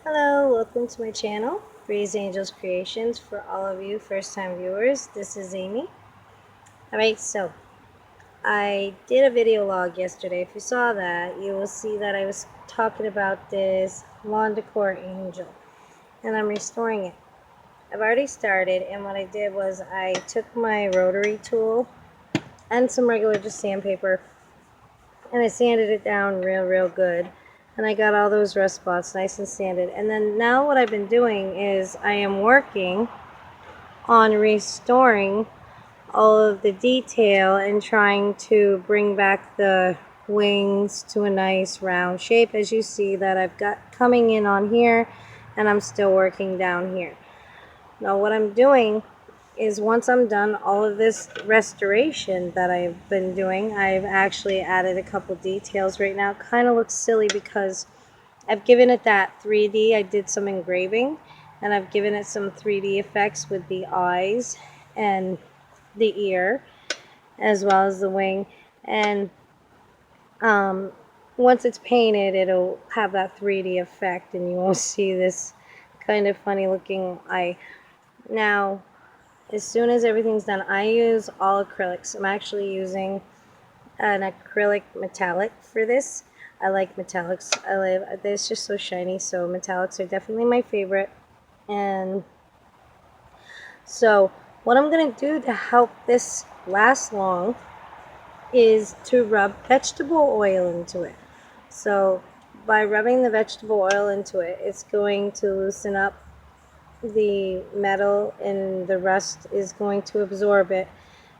Hello, welcome to my channel, Breeze Angels Creations. For all of you first-time viewers, this is Amy. Alright, so I did a video log yesterday. If you saw that, you will see that I was talking about this lawn decor angel, and I'm restoring it. I've already started, and what I did was I took my rotary tool and some regular just sandpaper, and I sanded it down real good. And I got all those rust spots nice and sanded. And then now what I've been doing is I am working on restoring all of the detail and trying to bring back the wings to a nice round shape, as you see that I've got coming in on here, and I'm still working down here. Now what I'm doing is, once I'm done all of this restoration that I've been doing, I've actually added a couple details right now. Kind of looks silly because I've given it that 3D. I did some engraving, and I've given it some 3D effects with the eyes and the ear, as well as the wing. And once it's painted, it'll have that 3D effect, and you won't see this kind of funny looking eye. Now, as soon as everything's done, I use all acrylics. I'm actually using an acrylic metallic for this. I like metallics. It's just so shiny, so metallics are definitely my favorite. And so what I'm going to do to help this last long is to rub vegetable oil into it. So by rubbing the vegetable oil into it, it's going to loosen up the metal, and the rust is going to absorb it,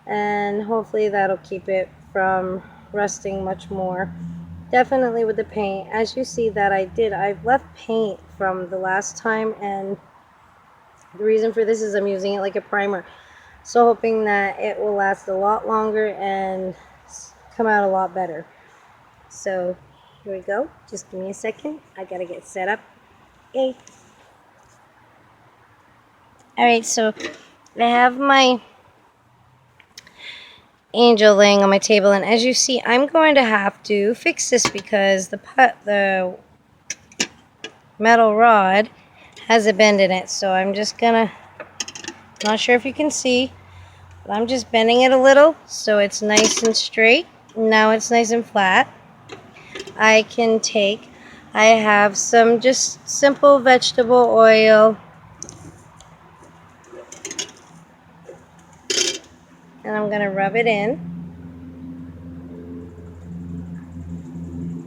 and hopefully that'll keep it from rusting much more. Definitely with the paint, as you see that I've left paint from the last time, and the reason for this is I'm using it like a primer, so hoping that it will last a lot longer and come out a lot better. So here we go. Just give me a second, I gotta get set up. Yay. Alright, so I have my angel laying on my table, and as you see, I'm going to have to fix this because the metal rod has a bend in it. So I'm just gonna, not sure if you can see, but I'm just bending it a little so it's nice and straight. Now it's nice and flat. I have some just simple vegetable oil, and I'm gonna rub it in.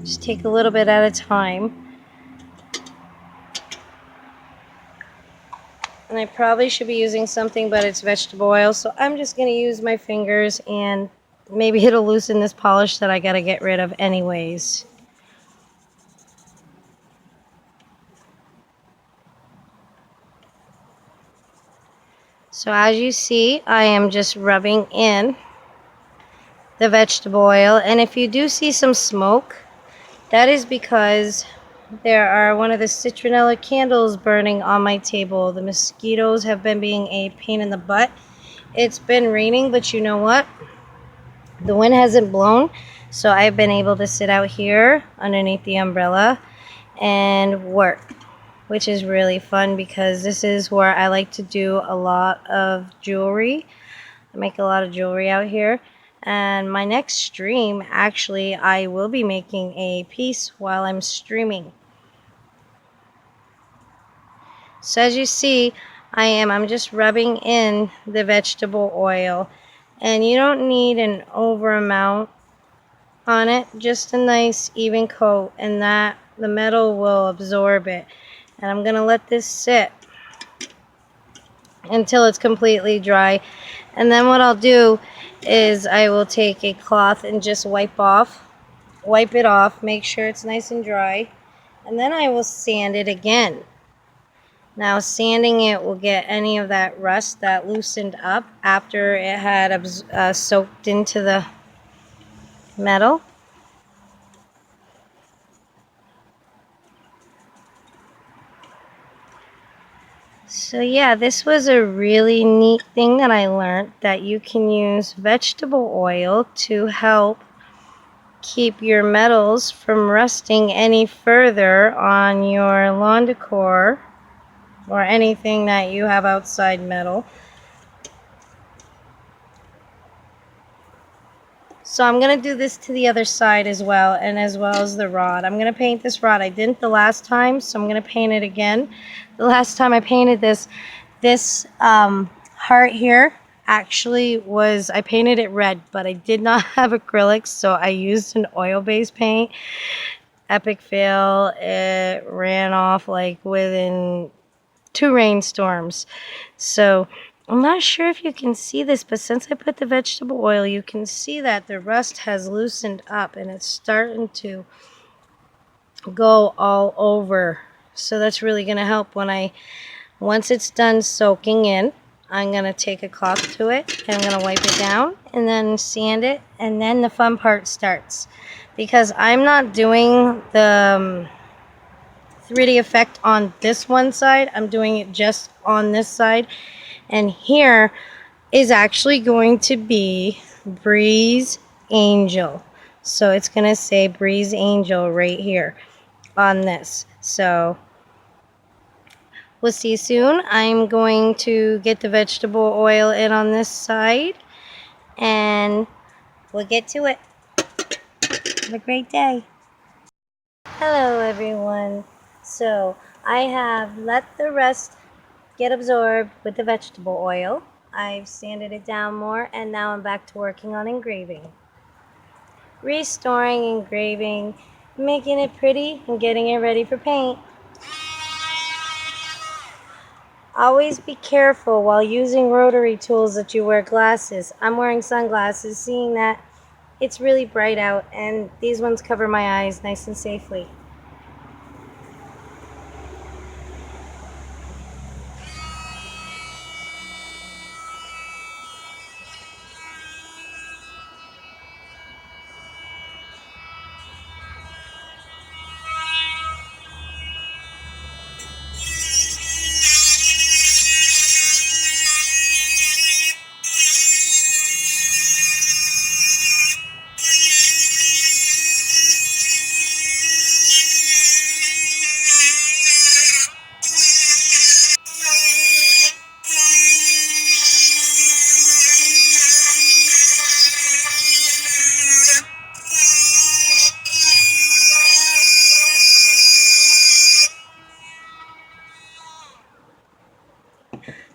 Just take a little bit at a time. And I probably should be using something, but it's vegetable oil, so I'm just going to use my fingers, and maybe it'll loosen this polish that I got to get rid of anyways. So as you see, I am just rubbing in the vegetable oil, and if you do see some smoke, that is because there are one of the citronella candles burning on my table. The mosquitoes have been being a pain in the butt. It's been raining, but you know what? The wind hasn't blown, so I've been able to sit out here underneath the umbrella and work, which is really fun because this is where I like to do a lot of jewelry. I make a lot of jewelry out here. And my next stream, actually, I will be making a piece while I'm streaming. So as you see, I'm just rubbing in the vegetable oil. And you don't need an over amount on it, just a nice even coat, and that the metal will absorb it. And I'm gonna let this sit until it's completely dry, and then what I'll do is I will take a cloth and just wipe it off, make sure it's nice and dry, and then I will sand it again. Now sanding it will get any of that rust that loosened up after it had soaked into the metal. So yeah, this was a really neat thing that I learned, that you can use vegetable oil to help keep your metals from rusting any further on your lawn decor or anything that you have outside metal. So I'm going to do this to the other side as well, and as well as the rod. I'm going to paint this rod. I didn't the last time, so I'm going to paint it again. The last time I painted this heart here actually was, I painted it red, but I did not have acrylics, so I used an oil-based paint. Epic fail. It ran off like within 2 rainstorms. So I'm not sure if you can see this, but since I put the vegetable oil, you can see that the rust has loosened up and it's starting to go all over. So that's really going to help once it's done soaking in. I'm going to take a cloth to it and I'm going to wipe it down and then sand it, and then the fun part starts. Because I'm not doing the 3D effect on this one side, I'm doing it just on this side. And here is actually going to be Breeze Angel. So it's going to say Breeze Angel right here on this. So we'll see you soon. I'm going to get the vegetable oil in on this side, and we'll get to it. Have a great day. Hello everyone. So I have let the rest get absorbed with the vegetable oil. I've sanded it down more, and now I'm back to working on engraving. Restoring, engraving, making it pretty, and getting it ready for paint. Always be careful while using rotary tools that you wear glasses. I'm wearing sunglasses, seeing that it's really bright out, and these ones cover my eyes nice and safely.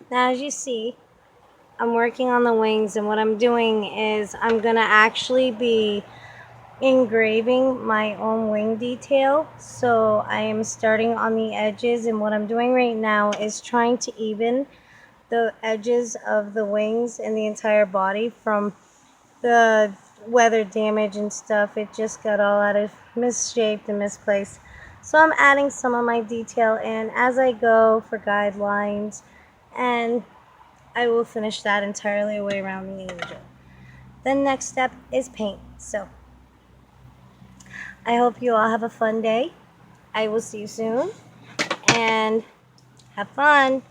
Now, as you see, I'm working on the wings, and what I'm doing is I'm gonna actually be engraving my own wing detail. So I am starting on the edges, and what I'm doing right now is trying to even the edges of the wings and the entire body from the weather damage and stuff. It just got all out of misshaped and misplaced. So I'm adding some of my detail in as I go for guidelines, and I will finish that entirely away around the angel. The next step is paint. So I hope you all have a fun day. I will see you soon, and have fun.